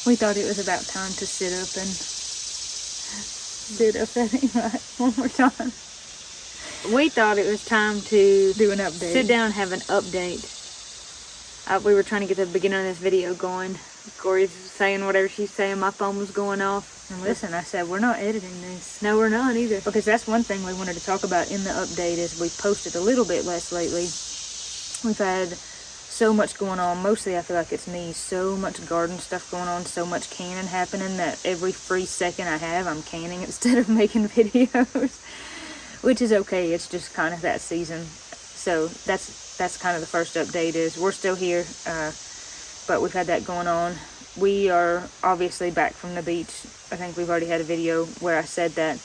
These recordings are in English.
We thought it was about time to sit up that thing right one more time. We thought it was time to do an update. Sit down and have an update. We were trying to get the beginning of this video going. Corey's saying whatever she's saying. My phone was going off. And listen, I said, we're not editing this. No, we're not either. Because that's one thing we wanted to talk about in the update is we've posted a little bit less lately. We've had so much going on. Mostly I feel like it's me. So much garden stuff going on. So much canning happening that every free second I have, I'm canning instead of making videos. Which is okay. It's just kind of that season. So that's kind of the first update is we're still here. But we've had that going on. We are obviously back from the beach. I think we've already had a video where I said that.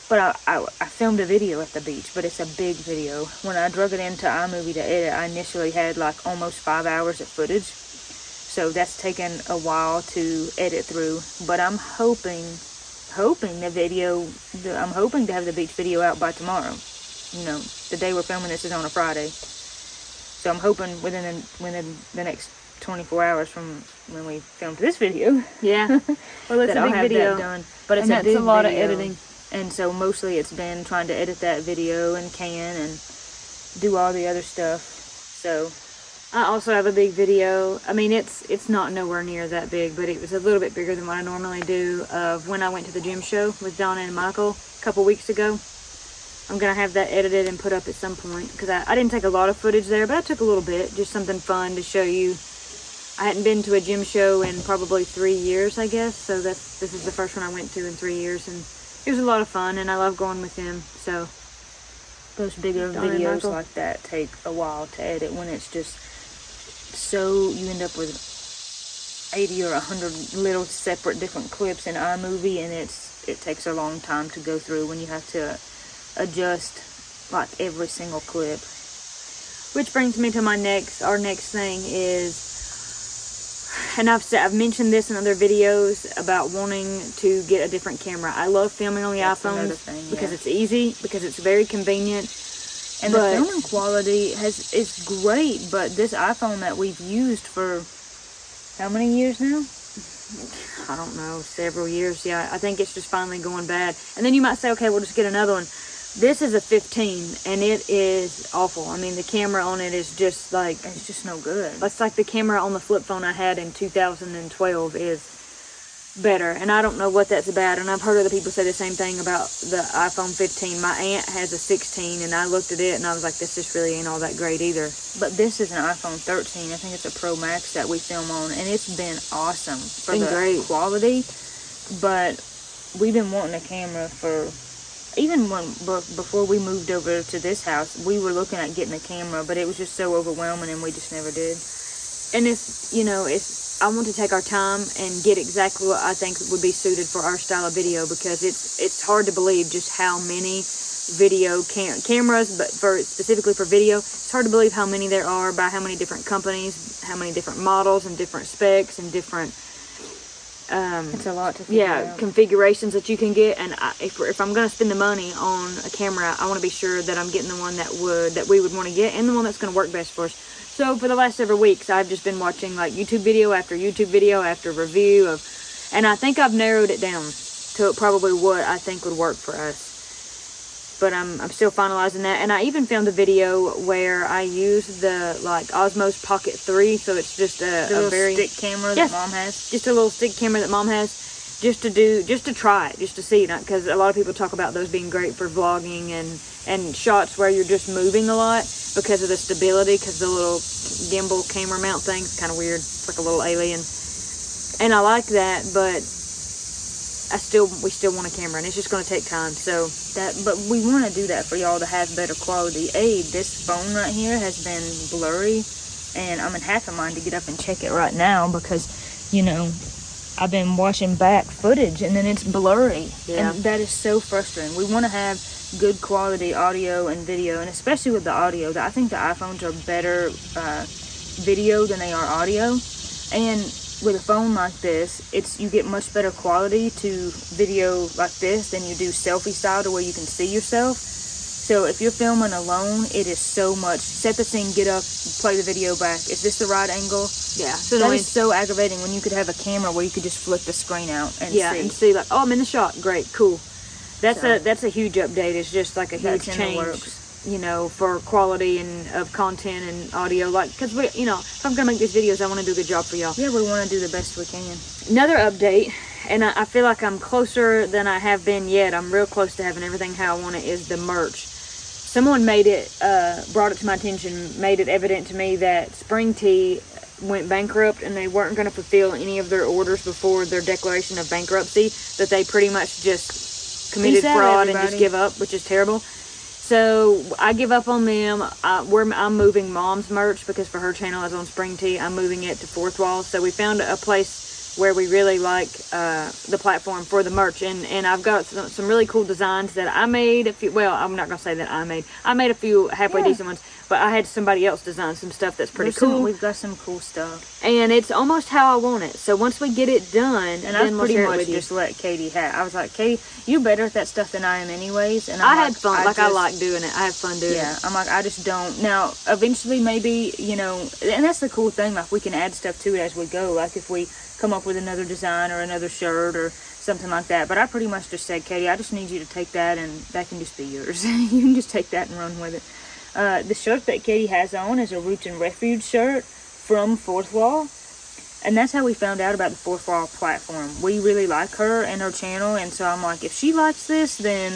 But I filmed a video at the beach, but it's a big video. When I drug it into iMovie to edit, I initially had like almost 5 hours of footage. So that's taken a while to edit through. But I'm hoping to have the beach video out by tomorrow. You know, the day we're filming this is on a Friday. So I'm hoping within the next 24 hours from when we filmed this video. Yeah. Well, it's a big video. Done. But it's a lot of editing. And so mostly it's been trying to edit that video and can and do all the other stuff. So I also have a big video. I mean, it's not nowhere near that big, but it was a little bit bigger than what I normally do of when I went to the gym show with Donna and Michael a couple weeks ago. I'm going to have that edited and put up at some point because I didn't take a lot of footage there, but I took a little bit, just something fun to show you. I hadn't been to a gym show in probably 3 years, I guess, so this is the first one I went to in 3 years, and it was a lot of fun, and I love going with them, so. Those bigger videos like that take a while to edit when it's just so, you end up with 80 or 100 little separate different clips in iMovie, and it takes a long time to go through when you have to adjust like every single clip. Which brings me to our next thing is, and I've mentioned this in other videos about wanting to get a different camera. I love filming on the iPhones because it's easy, because it's very convenient. And the filming quality is great, but this iPhone that we've used for how many years now? I don't know, several years. Yeah, I think it's just finally going bad. And then you might say, okay, we'll just get another one. This is a 15, and it is awful. I mean, the camera on it is just like, it's just no good. It's like the camera on the flip phone I had in 2012 is better, and I don't know what that's about. And I've heard other people say the same thing about the iPhone 15. My aunt has a 16, and I looked at it, and I was like, this just really ain't all that great either. But this is an iPhone 13. I think it's a Pro Max that we film on, and it's been awesome for the quality. But we've been wanting a camera for... Even before we moved over to this house, we were looking at getting a camera, but it was just so overwhelming, and we just never did. And I want to take our time and get exactly what I think would be suited for our style of video, because it's hard to believe just how many video cameras, but specifically for video, it's hard to believe how many there are by how many different companies, how many different models and different specs and different. It's a lot to figure out. Configurations that you can get, and if I'm going to spend the money on a camera, I want to be sure that I'm getting the one that we would want to get, and the one that's going to work best for us. So for the last several weeks, I've just been watching like YouTube video after review of, and I think I've narrowed it down to probably what I think would work for us. But I'm still finalizing that. And I even filmed a video where I used the like Osmos Pocket 3, so it's just a very stick camera that Mom has. Just a little stick camera that Mom has, just to try it, just to see, because a lot of people talk about those being great for vlogging and shots where you're just moving a lot because of the stability, because the little gimbal camera mount thing's kind of weird. It's like a little alien. And I like that, but we still want a camera, and it's just going to take time. But we want to do that for y'all to have better quality. This phone right here has been blurry, and I'm in half a mind to get up and check it right now because, I've been watching back footage and then it's blurry. Yeah. And that is so frustrating. We want to have good quality audio and video, and especially with the audio. I think the iPhones are better video than they are audio. And with a phone like this, you get much better quality to video like this than you do selfie style, to where you can see yourself. So if you're filming alone, it is so much. Set the scene, get up, play the video back. Is this the right angle? Yeah. So that is so aggravating when you could have a camera where you could just flip the screen out and and see like, oh, I'm in the shot. Great, cool. That's a huge update. It's just like a huge change, you know, for quality and of content and audio. Like, because we, you know, if I'm gonna make these videos, I want to do a good job for y'all. Yeah, we want to do the best we can. Another update. And I feel like I'm closer than I have been yet. I'm real close to having everything how I want it, is the merch. Someone made it, brought it to my attention, made it evident to me that Spring Tea went bankrupt and they weren't going to fulfill any of their orders before their declaration of bankruptcy, that they pretty much just committed fraud and just give up, which is terrible. So I give up on them. I'm moving Mom's merch because for her channel is on Spring Tea. I'm moving it to Fourth Wall. So we found a place where we really like the platform for the merch, and I've got some really cool designs that I made. I'm not gonna say that I made a few halfway decent ones, but I had somebody else design some stuff that's pretty cool. We've got some cool stuff, and it's almost how I want it. So once we get it done, and I pretty much just let Katie have. I was like, Katie, you're better at that stuff than I am anyways, and I had fun. I like doing it. I have fun doing it. Yeah, I'm like, I just don't. Now, eventually, maybe, you know, and that's the cool thing. Like, we can add stuff to it as we go. Like, if we come up with another design or another shirt or something like that. But I pretty much just said, Katie, I just need you to take that and that can just be yours. You can just take that and run with it. The shirt that Katie has on is a Roots and Refuge shirt from Fourth Wall. And that's how we found out about the Fourth Wall platform. We really like her and her channel. And so I'm like, if she likes this, then...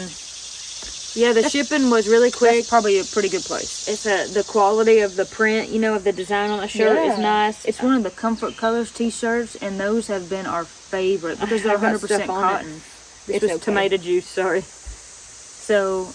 Yeah, the shipping was really quick. That's probably a pretty good place. It's the quality of the print, you know, of the design on the shirt is nice. It's one of the Comfort Colors t-shirts, and those have been our favorite because they're 100% cotton. This was tomato juice, sorry. So,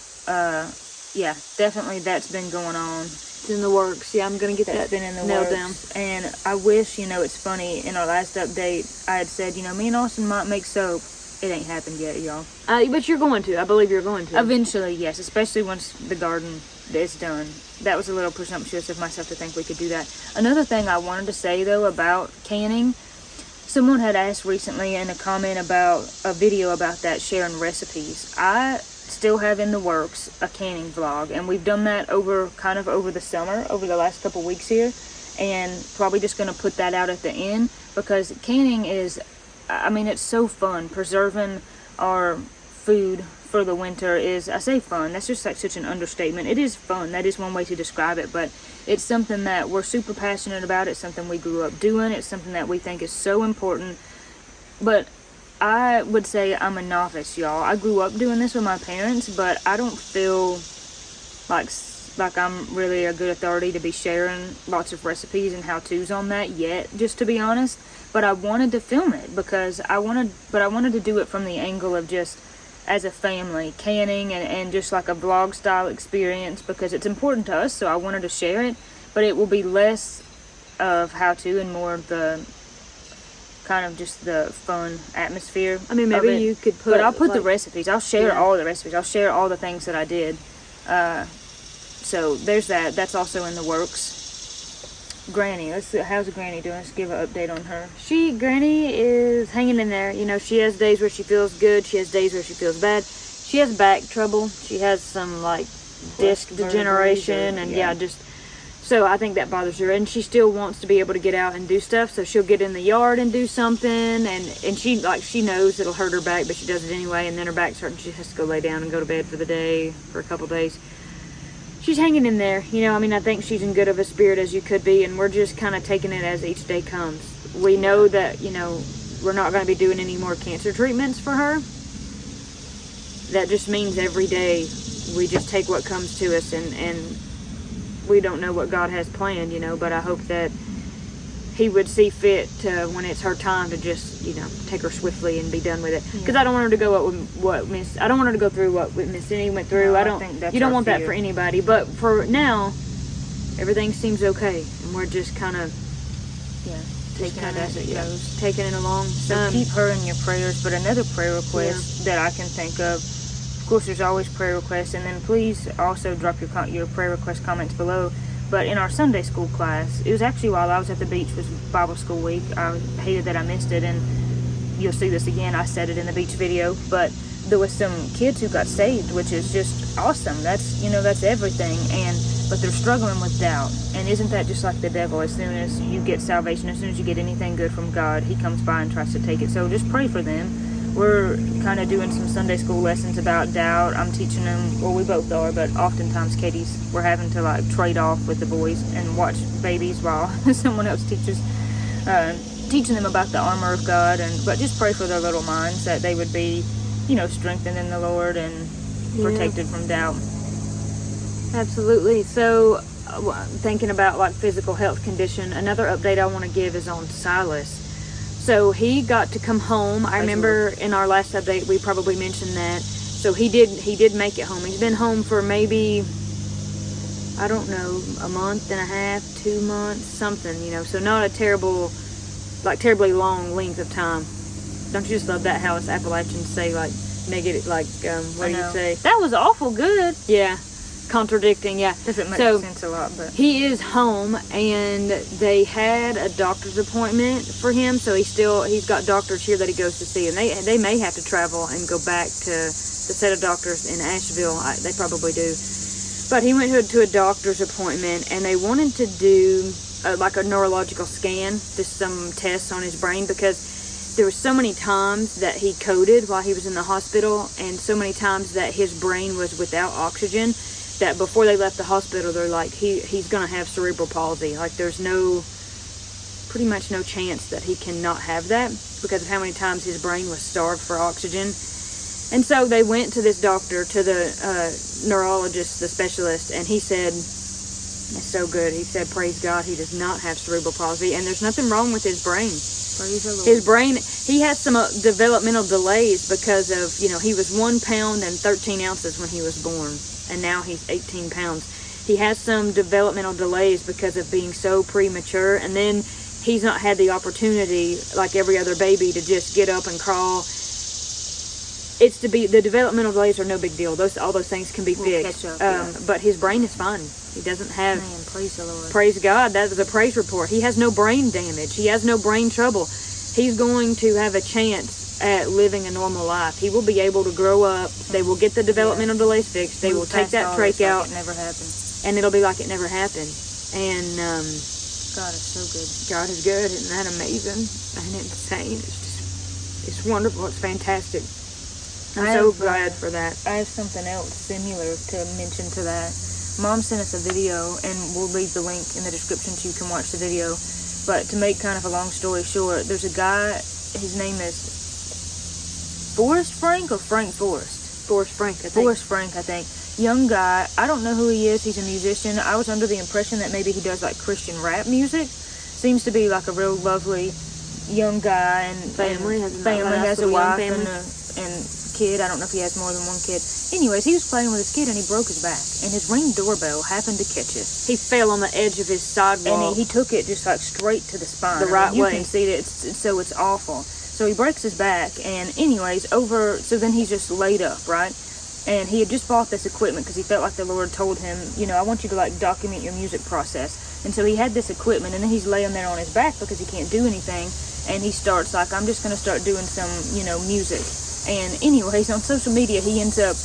yeah, definitely that's been going on. It's in the works. Yeah, I'm going to get that been in the nailed works. Down. And I wish, you know, it's funny, in our last update, I had said, you know, me and Austin might make soap. It ain't happened yet, y'all. But you're going to. I believe you're going to. Eventually, yes. Especially once the garden is done. That was a little presumptuous of myself to think we could do that. Another thing I wanted to say, though, about canning. Someone had asked recently in a comment about a video about that, sharing recipes. I still have in the works a canning vlog. And we've done that over the summer, over the last couple weeks here. And probably just going to put that out at the end. Because canning is... I mean, it's so fun. Preserving our food for the winter is, I say fun, that's just like such an understatement. It is fun. That is one way to describe it, but it's something that we're super passionate about. It's something we grew up doing. It's something that we think is so important. But I would say I'm a novice, y'all. I grew up doing this with my parents, but I don't feel like I'm really a good authority to be sharing lots of recipes and how-tos on that yet, just to be honest. But I wanted to film it because I wanted to do it from the angle of just as a family, canning and just like a vlog style experience because it's important to us, so I wanted to share it. But it will be less of how-to and more of the kind of just the fun atmosphere. I mean, maybe you could put... But I'll put the recipes. I'll share all the recipes. I'll share all the things that I did. So there's that. That's also in the works. Granny, how's Granny doing? Let's give an update on her. Granny is hanging in there. You know, she has days where she feels good. She has days where she feels bad. She has back trouble. She has some, like, disc degeneration and just... So I think that bothers her. And she still wants to be able to get out and do stuff. So she'll get in the yard and do something. And she knows it'll hurt her back, but she does it anyway. And then her back's hurting. She has to go lay down and go to bed for the day, for a couple days. She's hanging in there, you know. I mean, I think she's in good of a spirit as you could be, and we're just kind of taking it as each day comes. We know that, you know, we're not going to be doing any more cancer treatments for her. That just means every day we just take what comes to us, and we don't know what God has planned, you know, but I hope that He would see fit to, when it's her time, to just, you know, take her swiftly and be done with it. Because I don't want her to go I don't want her to go through what Miss Cindy went through. No, you don't want that for anybody. But for now, everything seems okay, and we're just kind of taking it as it goes, taking it along. So keep her in your prayers. But another prayer request that I can think of course, there's always prayer requests, and then please also drop your prayer request comments below. But in our Sunday school class, it was actually while I was at the beach, was Bible school week. I hated that I missed it, and you'll see this again. I said it in the beach video, but there was some kids who got saved, which is just awesome. That's, that's everything. But they're struggling with doubt. And isn't that just like the devil? As soon as you get salvation, as soon as you get anything good from God, he comes by and tries to take it. So just pray for them. We're kind of doing some Sunday school lessons about doubt. I'm teaching them, well, we both are, but oftentimes we're having to like trade off with the boys and watch babies while someone else teaches, teaching them about the armor of God. But just pray for their little minds, that they would be, strengthened in the Lord and protected from doubt. Absolutely. So thinking about like physical health condition, another update I want to give is on Silas. So he got to come home. I remember in our last update we probably mentioned that. So he did make it home. He's been home for maybe, I don't know, a month and a half, 2 months, something, so not a terribly long length of time. Don't you just love that, how us Appalachians say like negative, like what do you say? That was awful good. Yeah. Contradicting, yeah. Doesn't make sense a lot, but he is home, and they had a doctor's appointment for him, so he's got doctors here that he goes to see, and they may have to travel and go back to the set of doctors in Asheville. They probably do, but he went to a doctor's appointment, and they wanted to do like a neurological scan, just some tests on his brain, because there were so many times that he coded while he was in the hospital, and so many times that his brain was without oxygen, that before they left the hospital, they're like, he's going to have cerebral palsy. Like, there's pretty much no chance that he cannot have that because of how many times his brain was starved for oxygen. And so they went to this doctor, to the neurologist, the specialist, and he said, it's so good. He said, praise God, he does not have cerebral palsy, and there's nothing wrong with his brain. Praise the Lord. His brain, he has some developmental delays because of, he was 1 pound and 13 ounces when he was born. And now he's 18 pounds. He has some developmental delays because of being so premature, and then he's not had the opportunity, like every other baby, to just get up and crawl. The developmental delays are no big deal. All those things can be fixed. Catch up, But his brain is fine. He doesn't have. Man, praise the Lord. Praise God. That is a praise report. He has no brain damage. He has no brain trouble. He's going to have a chance at living a normal life. He will be able to grow up. They will get the developmental delays fixed. They will take that trach out. Like it never happened. And it'll be like it never happened. And God is so good. God is good. Isn't that amazing and insane? It's wonderful. It's fantastic. I'm so glad for that. I have something else similar to mention to that. Mom sent us a video, and we'll leave the link in the description so you can watch the video. But to make kind of a long story short, there's a guy, his name is Forrest Frank or Frank Forrest? Forrest Frank, I think. Forrest Frank, I think. Young guy. I don't know who he is. He's a musician. I was under the impression that maybe he does like Christian rap music. Seems to be like a real lovely young guy, and family has a wife and kid. I don't know if he has more than one kid. Anyways, he was playing with his kid and he broke his back, and his Ring doorbell happened to catch it. He fell on the edge of his sidewalk, and he took it just like straight to the spine. The right way. You can see that. So it's awful. So he breaks his back, and anyways, so then he's just laid up, right? And he had just bought this equipment because he felt like the Lord told him, I want you to like document your music process. And so he had this equipment, and then he's laying there on his back because he can't do anything. And he starts like, I'm just going to start doing some, music. And anyways, on social media, he ends up,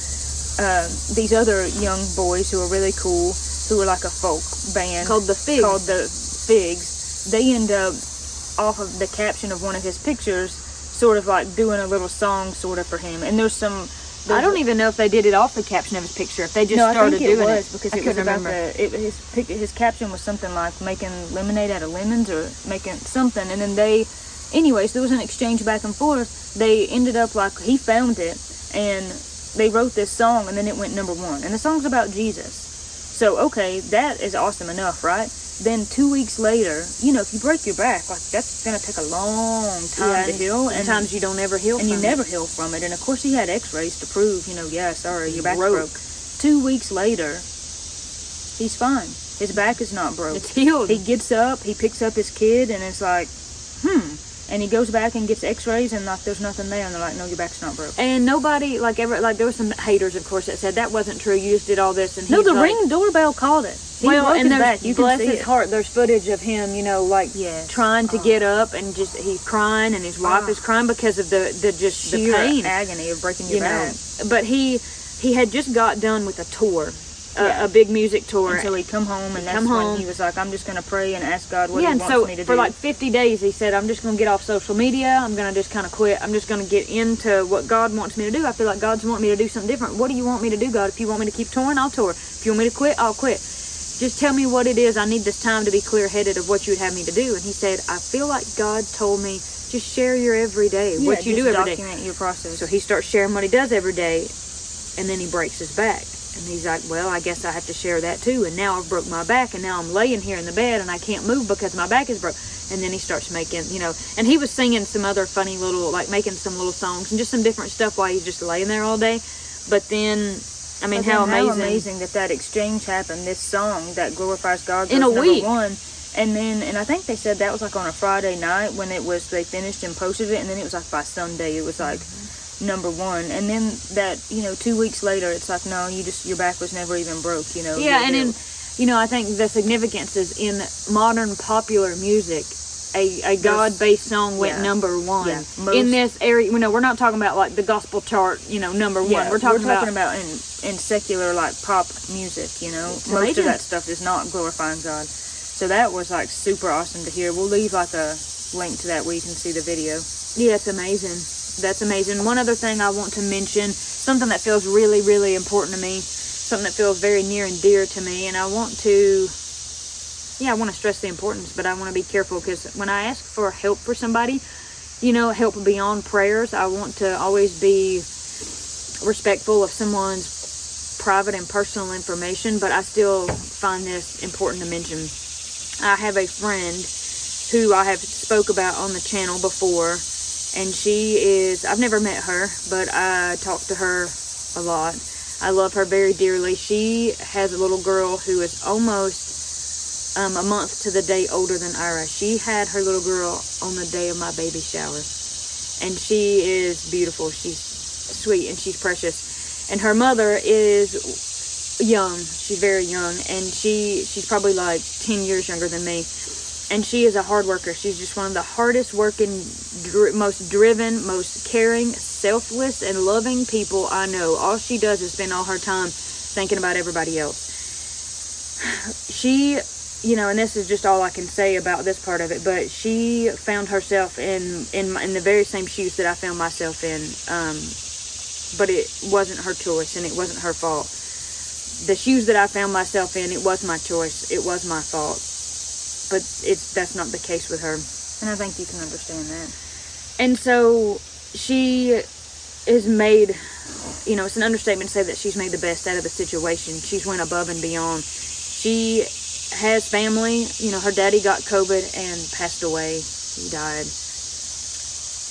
these other young boys who are really cool, who are like a folk band. Called the Figs. They end up, off of the caption of one of his pictures, sort of like doing a little song sort of for him. And I don't even know if they did it off the caption of his picture, if they just started doing it. No, I think it was, because it was about his caption was something like making lemonade out of lemons or making something. And then anyways, there was an exchange back and forth. They ended up like, he found it, and they wrote this song, and then it went number 1. And the song's about Jesus. So, okay, that is awesome enough, right? Then 2 weeks later, if you break your back, like, that's going to take a long time to heal. And sometimes you don't ever heal from it. And you never heal from it. And, of course, he had x-rays to prove, sorry, your back's broke. 2 weeks later, he's fine. His back is not broke. It's healed. He gets up, he picks up his kid, and it's like, And he goes back and gets x-rays, and like there's nothing there, and they're like, no, your back's not broke. And nobody, like, ever, like, there were some haters, of course, that said that wasn't true, you just did all this. And no, the like, Ring doorbell called it. He well, broke and his back. there's, You can bless see his it. heart, there's footage of him, you know, like, Yes. trying to get up, and just, he's crying, and his wife is crying because of the Sheer pain. agony of breaking your back. But he had just got done with a tour. Yeah. A big music tour. Until he'd come home, and that's when he was like, I'm just going to pray and ask God what he and wants so me to do. for like 50 days, he said, I'm just going to get off social media. I'm going to just kind of quit. I'm just going to get into what God wants me to do. I feel like God's wanting me to do something different. What do you want me to do, God? If you want me to keep touring, I'll tour. If you want me to quit, I'll quit. Just tell me what it is. I need this time to be clear-headed of what you would have me to do. And he said, I feel like God told me, just share your everyday, what you do every day. Document your process. So he starts sharing what he does every day, and then he breaks his back. And he's like, well, I guess I have to share that too. And now I've broke my back, and now I'm laying here in the bed, and I can't move because my back is broke. And then he starts making, you know, and he was singing some other funny little, like making some little songs and just some different stuff while he's just laying there all day. But then, I mean, how amazing that exchange happened. This song that glorifies God in a week. One. And I think they said that was like on a Friday night when they finished and posted it, and then it was like by Sunday it was like number one. And then that, you know, 2 weeks later it's like, no, your back was never even broke, you know. Yeah, and then, you know, I think the significance is in modern popular music, a God-based song went number one. Yeah, in this area. You know, we're not talking about like the gospel chart, you know, number one. We're talking about in secular like pop music, you know. Most of that stuff is not glorifying God. So that was like super awesome to hear. We'll leave like a link to that where you can see the video. Yeah, it's amazing. That's amazing. One other thing I want to mention, something that feels really, really important to me, something that feels very near and dear to me, and I want to stress the importance, but I want to be careful, because when I ask for help for somebody, you know, help beyond prayers, I want to always be respectful of someone's private and personal information, but I still find this important to mention. I have a friend who I have spoke about on the channel before, and I've never met her, but I talk to her a lot. I love her very dearly. She has a little girl who is almost a month to the day older than Ira. She had her little girl on the day of my baby shower, and she is beautiful. She's sweet and she's precious. And her mother is young. She's very young, and she's probably like 10 years younger than me. And she is a hard worker. She's just one of the hardest working, most driven, most caring, selfless, and loving people I know. All she does is spend all her time thinking about everybody else. She, you know, and this is just all I can say about this part of it, but she found herself in the very same shoes that I found myself in. But it wasn't her choice, and it wasn't her fault. The shoes that I found myself in, it was my choice. It was my fault. But that's not the case with her. And I think you can understand that. And so she is made, you know, it's an understatement to say that she's made the best out of the situation. She's went above and beyond. She has family. You know, her daddy got COVID and passed away. He died.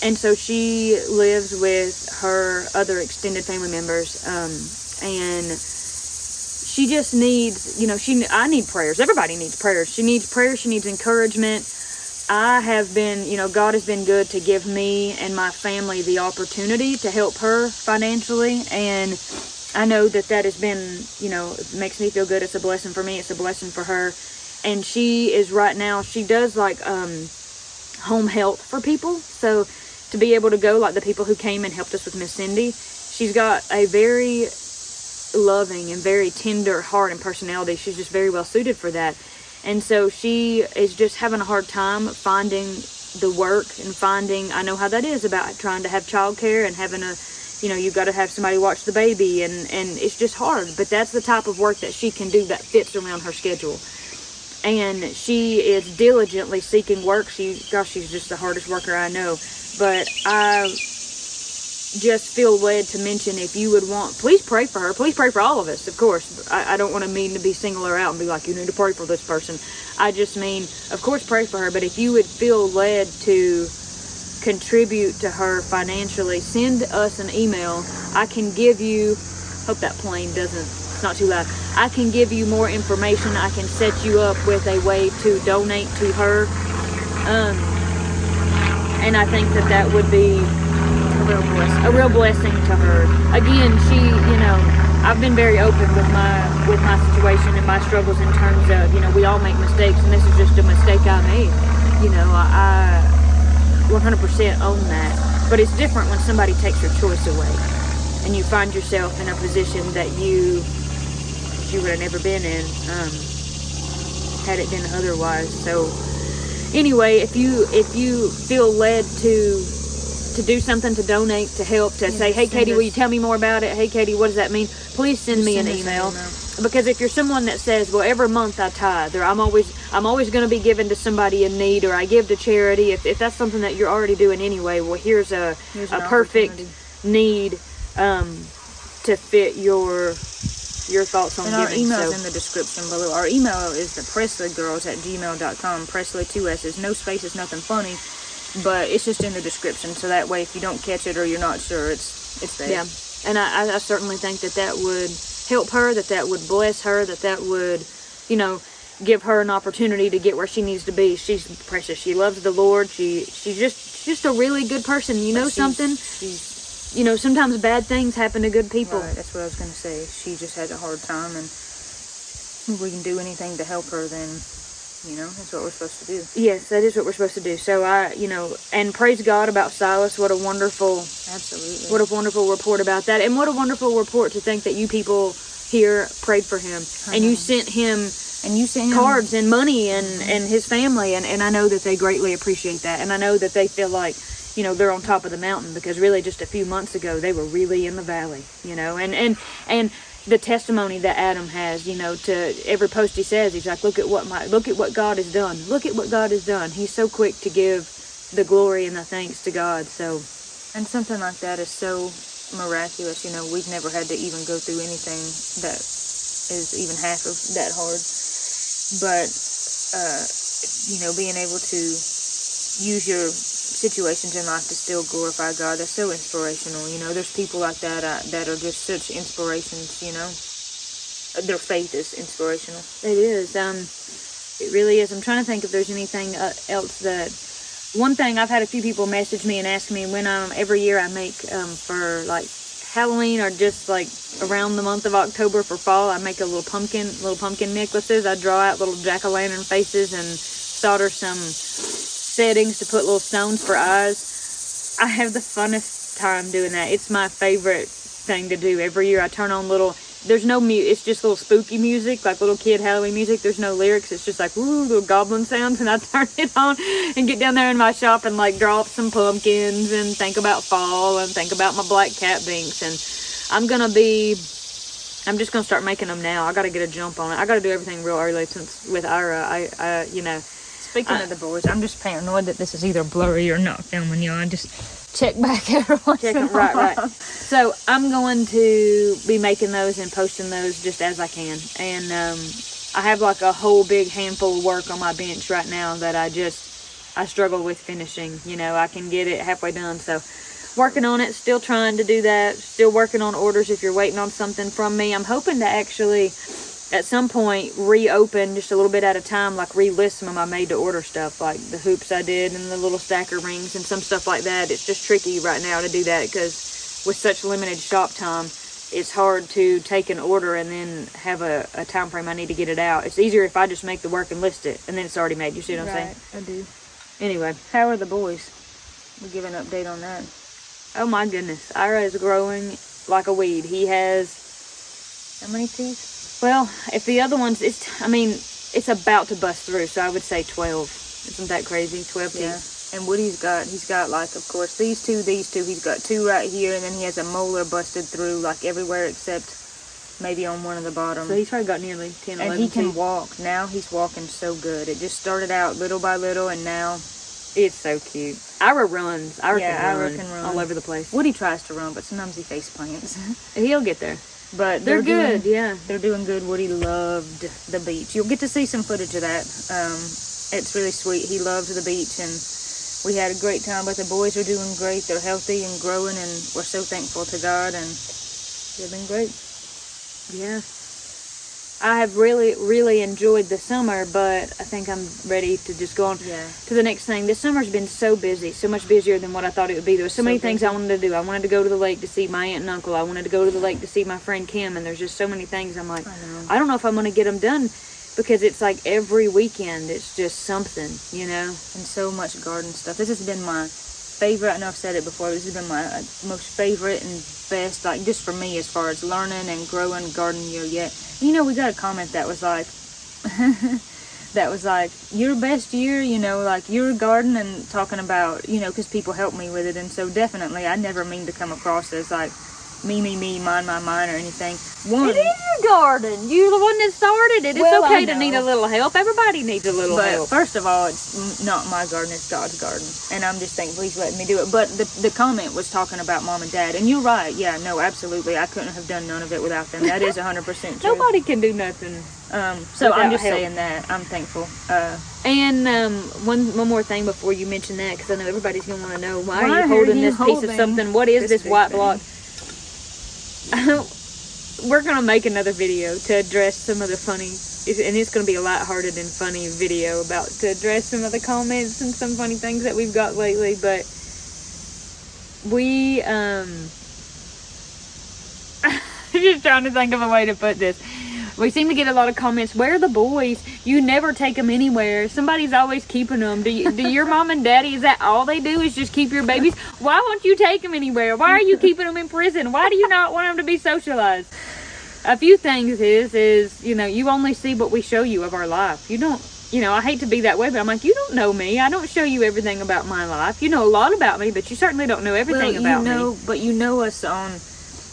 And so she lives with her other extended family members. And she just needs, you know, I need prayers. Everybody needs prayers. She needs prayers. She needs encouragement. I have been, you know, God has been good to give me and my family the opportunity to help her financially. And I know that has been, you know, it makes me feel good. It's a blessing for me. It's a blessing for her. And she is right now, she does like home health for people. So to be able to go, like the people who came and helped us with Miss Cindy, she's got a very loving and very tender heart and personality. She's just very well suited for that. And so she is just having a hard time finding the work and finding, I know how that is about trying to have childcare and having you know, you've got to have somebody watch the baby, and it's just hard. But that's the type of work that she can do that fits around her schedule. And she is diligently seeking work. She's just the hardest worker I know. But I just feel led to mention, if you would please pray for her. Please pray for all of us, of course. I don't want to mean to be single her out and be like, you need to pray for this person. I just mean, of course, pray for her. But if you would feel led to contribute to her financially, send us an email. I can give you, hope that plane it's not too loud. I can give you more information. I can set you up with a way to donate to her. And I think that would be a real blessing to her. Again, she, I've been very open with my situation and my struggles in terms of, we all make mistakes, and this is just a mistake I made. I 100% own that. But it's different when somebody takes your choice away and you find yourself in a position that you would have never been in had it been otherwise. So anyway, if you feel led to do something, to donate, to help, to say, hey Katie, will you tell me more about it? Hey Katie, what does that mean? Please send me an email. Because if you're someone that says, well, every month I tithe, or I'm always going to be giving to somebody in need, or I give to charity, if that's something that you're already doing anyway, well, here's a perfect need to fit your thoughts on and giving. Our email's in the description below. Our email is thepressleygirls@gmail.com. Presley, 2 S's, no spaces, nothing funny. But it's just in the description, so that way if you don't catch it or you're not sure, it's there. Yeah, and I certainly think that would help her, that would bless her, that would, give her an opportunity to get where she needs to be. She's precious. She loves the Lord. She's just a really good person. Sometimes bad things happen to good people. Right, that's what I was going to say. She just has a hard time, and if we can do anything to help her, then that's what we're supposed to do. Yes, that is what we're supposed to do. So and praise God about Silas. What a wonderful report about that. And what a wonderful report to think that you people here prayed for him. And you sent him cards and money and his family. And I know that they greatly appreciate that. And I know that they feel like, they're on top of the mountain, because really just a few months ago, they were really in the valley, and the testimony that Adam has, to every post he says, he's like, look at what God has done. Look at what God has done. He's so quick to give the glory and the thanks to God. So, and something like that is so miraculous. We've never had to even go through anything that is even half of that hard. But, being able to use your situations in life to still glorify God, that's so inspirational. There's people like that that are just such inspirations. Their faith is inspirational. It is. It really is. I'm trying to think if there's anything else that. One thing, I've had a few people message me and ask me when every year I make for like Halloween or just like around the month of October for fall, I make little pumpkin necklaces. I draw out little jack-o'-lantern faces and solder some settings to put little stones for eyes. I have the funnest time doing that. It's my favorite thing to do. Every year I turn on there's no it's just little spooky music, like little kid Halloween music. There's no lyrics. It's just like, woo, little goblin sounds, and I turn it on and get down there in my shop and like draw up some pumpkins and think about fall and think about my black cat binks. And I'm just gonna start making them now. I gotta get a jump on it. I gotta do everything real early, since with Ira, Speaking of the boys, I'm just paranoid that this is either blurry or not filming y'all. I just check back every once in a while. Right. So I'm going to be making those and posting those just as I can. And I have like a whole big handful of work on my bench right now that I struggle with finishing. I can get it halfway done. So working on it, still trying to do that. Still working on orders if you're waiting on something from me. I'm hoping to actually at some point reopen just a little bit at a time, like relist some of my made to order stuff, like the hoops I did and the little stacker rings and some stuff like that. It's just tricky right now to do that because with such limited shop time, it's hard to take an order and then have a time frame I need to get it out. It's easier if I just make the work and list it and then it's already made. You see what I'm saying? I do. Anyway, how are the boys? We'll give an update on that. Oh my goodness, Ira is growing like a weed. He has how many teeth? Well, if the other ones, it's about to bust through, so I would say 12. Isn't that crazy? 12 teeth. And what he's got like, of course, these two. He's got 2 right here, and then he has a molar busted through, like, everywhere except maybe on one of the bottom. So he's probably got nearly 10, 11 And he can teeth. walk. Now he's walking so good. It just started out little by little, and now it's so cute. Ira runs. Ira can run all over the place. Woody tries to run, but sometimes he face plants. He'll get there. But they're good, They're doing good. Woody loved the beach. You'll get to see some footage of that. It's really sweet. He loves the beach, and we had a great time. But the boys are doing great. They're healthy and growing, and we're so thankful to God, and they've been great. Yeah. I have really, really enjoyed the summer, but I think I'm ready to just go on to the next thing. This summer's been so busy, so much busier than what I thought it would be. There were so many things I wanted to do. I wanted to go to the lake to see my aunt and uncle. I wanted to go to the lake to see my friend Kim, and there's just so many things. I'm like, I don't know if I'm going to get them done, because it's like every weekend it's just something, you know? And so much garden stuff. This has been my favorite. I know I've said it before. This has been my most favorite and best, like, just for me, as far as learning and growing garden year yet. You know, we got a comment that was like, your best year, you know, like your garden, and talking about, you know, because people help me with it. And so definitely, I never mean to come across as like me, mine, or anything. It is your garden. You're the one that started it. It's okay to need a little help. Everybody needs a little help. First of all, it's not my garden, it's God's garden. And I'm just thankful He's letting me do it. But the comment was talking about Mom and Dad. And you're right. Yeah, no, absolutely. I couldn't have done none of it without them. That is 100% true. Nobody can do nothing. So I'm just saying that. I'm thankful. And one more thing before you mention that, because I know everybody's going to want to know, why are you holding this piece of something? What is this white block? We're going to make another video to address some of the funny, and it's going to be a lighthearted and funny video to address some of the comments and some funny things that we've got lately. But we, just trying to think of a way to put this. We seem to get a lot of comments, where are the boys? You never take them anywhere. Somebody's always keeping them. Do your mom and daddy, is that all they do, is just keep your babies? Why won't you take them anywhere? Why are you keeping them in prison? Why do you not want them to be socialized? A few things is, you know, you only see what we show you of our life. You don't, you know, I hate to be that way, but I'm like, you don't know me. I don't show you everything about my life. You know a lot about me, but you certainly don't know everything about me. But you know us on...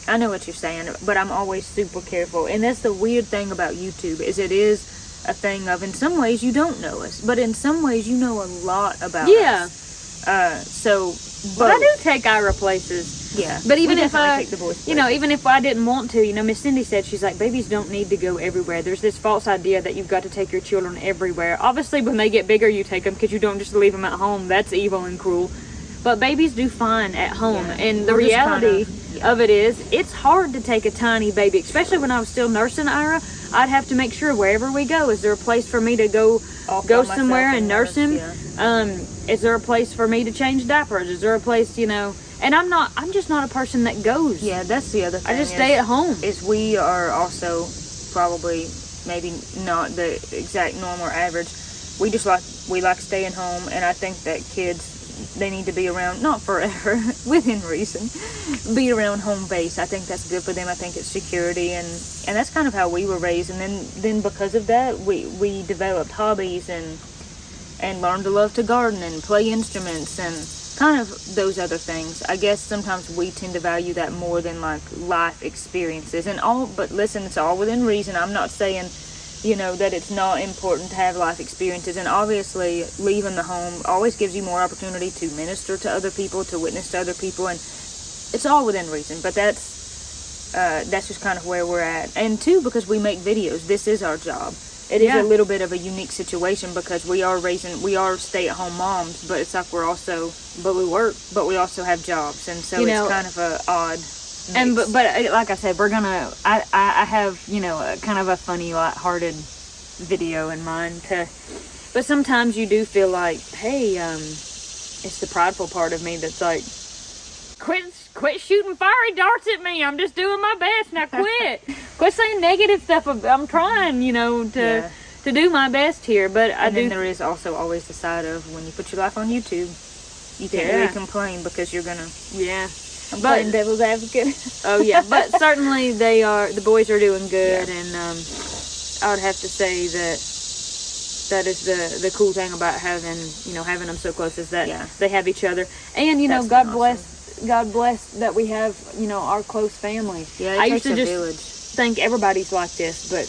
I know what you're saying, but I'm always super careful. And that's the weird thing about YouTube, is it is a thing of, in some ways you don't know us, but in some ways you know a lot about us. But I do take Ira places. Yeah. But even if even if I didn't want to, you know, Miss Cindy said, she's like, babies don't need to go everywhere. There's this false idea that you've got to take your children everywhere. Obviously, when they get bigger, you take them, because you don't just leave them at home. That's evil and cruel. But babies do fine at home. Yeah. And the reality of it is, it's hard to take a tiny baby, especially when I was still nursing Ira. I'd have to make sure wherever we go, is there a place for me to go somewhere and nurse him? Yeah. Is there a place for me to change diapers? Is there a place, you know? And I'm just not a person that goes. Yeah, that's the other thing. I just stay at home. Is we are also probably maybe not the exact norm or average. We like staying home, and I think that kids, they need to be around, not forever, within reason, be around home base. I think that's good for them. I think it's security, and that's kind of how we were raised. And then because of that, we developed hobbies and learned to love to garden and play instruments and kind of those other things. I guess sometimes we tend to value that more than like life experiences but listen, it's all within reason. I'm not saying, you know, that it's not important to have life experiences, and obviously leaving the home always gives you more opportunity to minister to other people, to witness to other people, and it's all within reason. But that's just kind of where we're at. And two, because we make videos, this is our job. It is a little bit of a unique situation, because we are stay-at-home moms, but it's like we work, but we also have jobs, and so it's kind of a odd mix. And but like I said, I have, you know, a kind of a funny, light-hearted video in mind but sometimes you do feel like, hey, it's the prideful part of me that's like, quit shooting fiery darts at me. I'm just doing my best. Now quit saying negative stuff. I'm trying, you know, to do my best here. But then there is also always the side of, when you put your life on YouTube, you can't really complain, because you're gonna I'm playing devil's advocate. Oh yeah, but certainly the boys are doing good, and I would have to say that is the cool thing about having them so close, is that they have each other, and you know, God bless that we have, you know, our close family. Yeah, I used to just think everybody's like this, but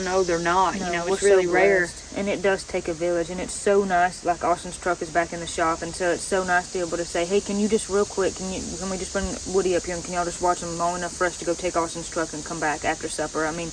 no, they're not. No, you know, it's really rare. And it does take a village, and it's so nice. Like, Austin's truck is back in the shop, and so it's so nice to be able to say, hey, can you just real quick, can we just bring Woody up here, and can y'all just watch him long enough for us to go take Austin's truck and come back after supper? I mean,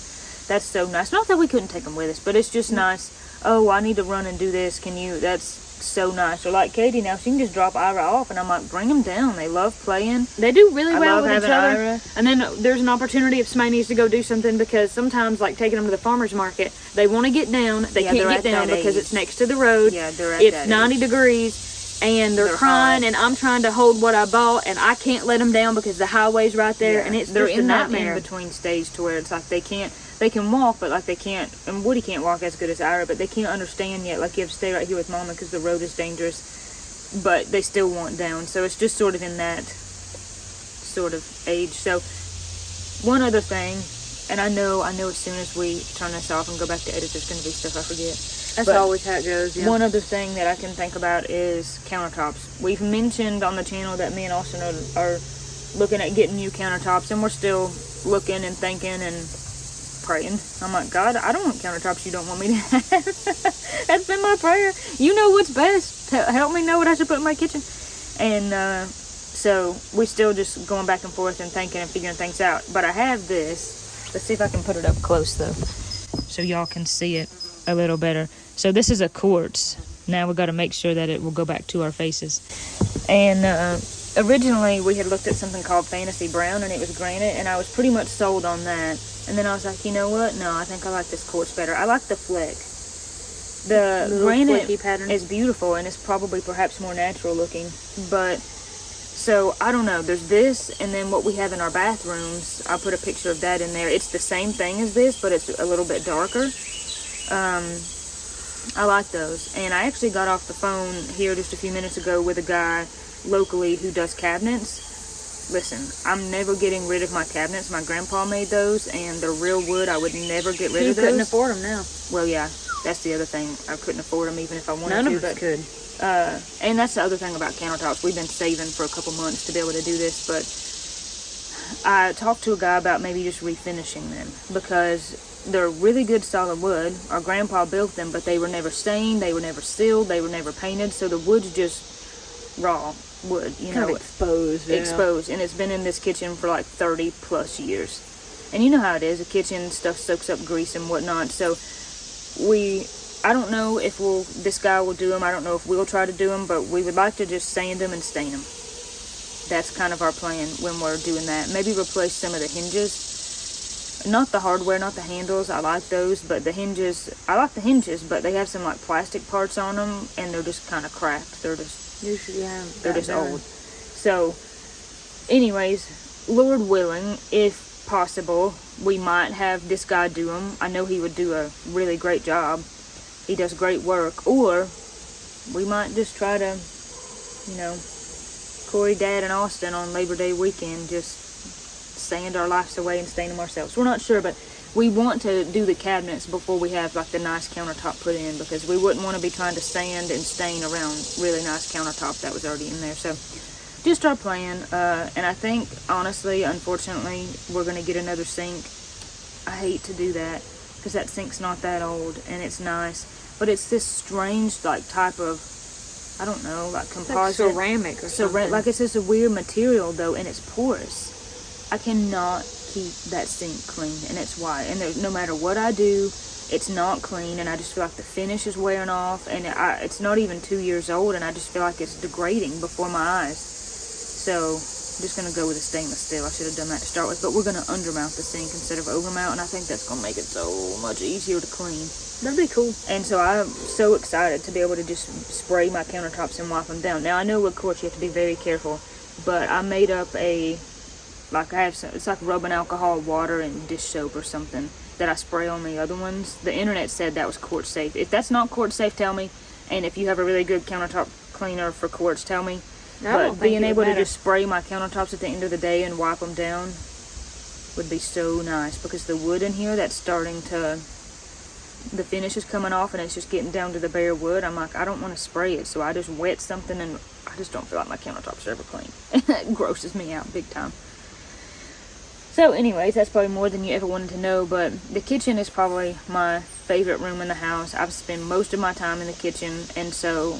that's so nice. Not that we couldn't take him with us, but it's just nice oh, I need to run and do this. Can you? That's so nice. Or like Katie now, she can just drop Ira off, and I'm like, bring them down. They love playing. They do really well with each other. Ira. And then there's an opportunity if somebody needs to go do something, because sometimes, like taking them to the farmer's market, they want to get down. They can't get down because it's next to the road. Yeah, they're at It's 90 degrees. And they're crying, and I'm trying to hold what I bought, and I can't let them down because the highway's right there, and they're in that in-between stage to where it's like they can walk, but like they can't, and Woody can't walk as good as Ira, but they can't understand yet, like you have to stay right here with Mama because the road is dangerous, but they still want down, so it's just sort of in that sort of age. So one other thing, and I know as soon as we turn this off and go back to edit, there's going to be stuff I forget. That's always how it goes, yeah. One other thing that I can think about is countertops. We've mentioned on the channel that me and Austin are looking at getting new countertops, and we're still looking and thinking and praying. I'm like, God, I don't want countertops you don't want me to have. That's been my prayer. You know what's best. Help me know what I should put in my kitchen. And so we're still just going back and forth and thinking and figuring things out. But I have this. Let's see if I can put it up close, though, so y'all can see it a little better. So this is a quartz. Now we got to make sure that it will go back to our faces. And originally we had looked at something called Fantasy Brown, and it was granite, and I was pretty much sold on that. And then I was like, you know what? No, I think I like this quartz better. I like the flick. The granite pattern is beautiful, and it's probably perhaps more natural looking. But so I don't know. There's this, and then what we have in our bathrooms. I'll put a picture of that in there. It's the same thing as this, but it's a little bit darker. I like those, and I actually got off the phone here just a few minutes ago with a guy locally who does cabinets. Listen, I'm never getting rid of my cabinets. My grandpa made those, and they're real wood. I would never get rid of those. You couldn't afford them now. Well, yeah, that's the other thing. I couldn't afford them even if I wanted to. None of us could. And that's the other thing about countertops. We've been saving for a couple months to be able to do this, but I talked to a guy about maybe just refinishing them, because they're really good solid wood. Our grandpa built them, but they were never stained, they were never sealed, they were never painted, so the wood's just raw wood, you know, exposed. Exposed, and it's been in this kitchen for like 30 plus years. And you know how it is, the kitchen stuff soaks up grease and whatnot, so I don't know if this guy will do them, I don't know if we'll try to do them, but we would like to just sand them and stain them. That's kind of our plan when we're doing that. Maybe replace some of the hinges. Not the hardware, not the handles. I like those, but the hinges, I like the hinges, but they have some like plastic parts on them, and they're just kind of cracked. They're just old. So, anyways, Lord willing, if possible, we might have this guy do them. I know he would do a really great job. He does great work. Or we might just try to, you know, Corey, Dad, and Austin on Labor Day weekend, just sand our lives away and stain them ourselves. We're not sure, but we want to do the cabinets before we have like the nice countertop put in, because we wouldn't want to be trying to sand and stain around really nice countertop that was already in there. So just our plan. And I think, honestly, unfortunately, we're going to get another sink. I hate to do that because that sink's not that old and it's nice, but it's this strange like type of, I don't know, like composite, like ceramic or something. Like it's just a weird material though, and it's porous. I cannot keep that sink clean, and it's white, and no matter what I do, it's not clean, and I just feel like the finish is wearing off, and it's not even 2 years old, and I just feel like it's degrading before my eyes. So I'm just going to go with a stainless steel. I should have done that to start with, but we're going to undermount the sink instead of overmount, and I think that's going to make it so much easier to clean. That'd be cool. And so I'm so excited to be able to just spray my countertops and wipe them down. Now I know of course you have to be very careful, but I made up it's like rubbing alcohol, water, and dish soap or something that I spray on the other ones. The internet said that was quartz safe. If that's not quartz safe, tell me. And if you have a really good countertop cleaner for quartz, tell me. But being able to just spray my countertops at the end of the day and wipe them down would be so nice, because the wood in here that's starting to, the finish is coming off and it's just getting down to the bare wood. I'm like, I don't want to spray it, so I just wet something, and I just don't feel like my countertops are ever clean. It grosses me out big time. So anyways, that's probably more than you ever wanted to know, but the kitchen is probably my favorite room in the house. I've spent most of my time in the kitchen, and so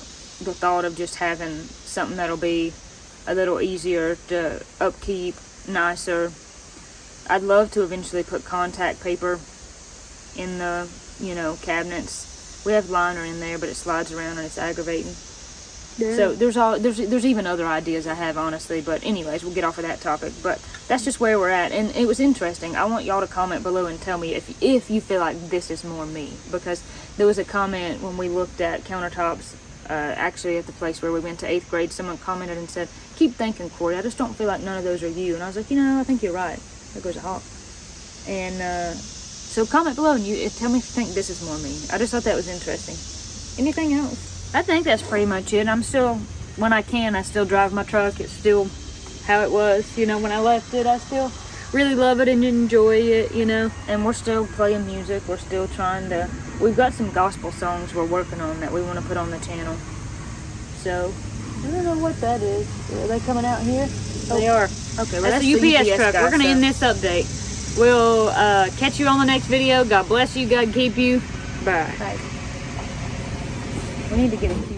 the thought of just having something that'll be a little easier to upkeep, nicer. I'd love to eventually put contact paper in the, cabinets We have liner in there, but it slides around and it's aggravating. Yeah. So there's even other ideas I have, honestly, but anyways, we'll get off of that topic. But that's just where we're at, and it was interesting. I want y'all to comment below and tell me if you feel like this is more me, because there was a comment when we looked at countertops, actually at the place where we went to 8th grade. Someone commented and said, "Keep thinking, Corey, I just don't feel like none of those are you." And I was like, I think you're right. There goes a hawk. And so comment below and you tell me if you think this is more me. I just thought that was interesting. Anything else? I think that's pretty much it. I'm still, when I can, I still drive my truck. It's still how it was, when I left it. I still really love it and enjoy it, And we're still playing music. We're still trying to, we've got some gospel songs we're working on that we want to put on the channel. So, I don't know what that is. Are they coming out here? They are. Okay, well, That's the UPS truck. We're going to end this update. We'll catch you on the next video. God bless you. God keep you. Bye. Bye. We need to get a cue.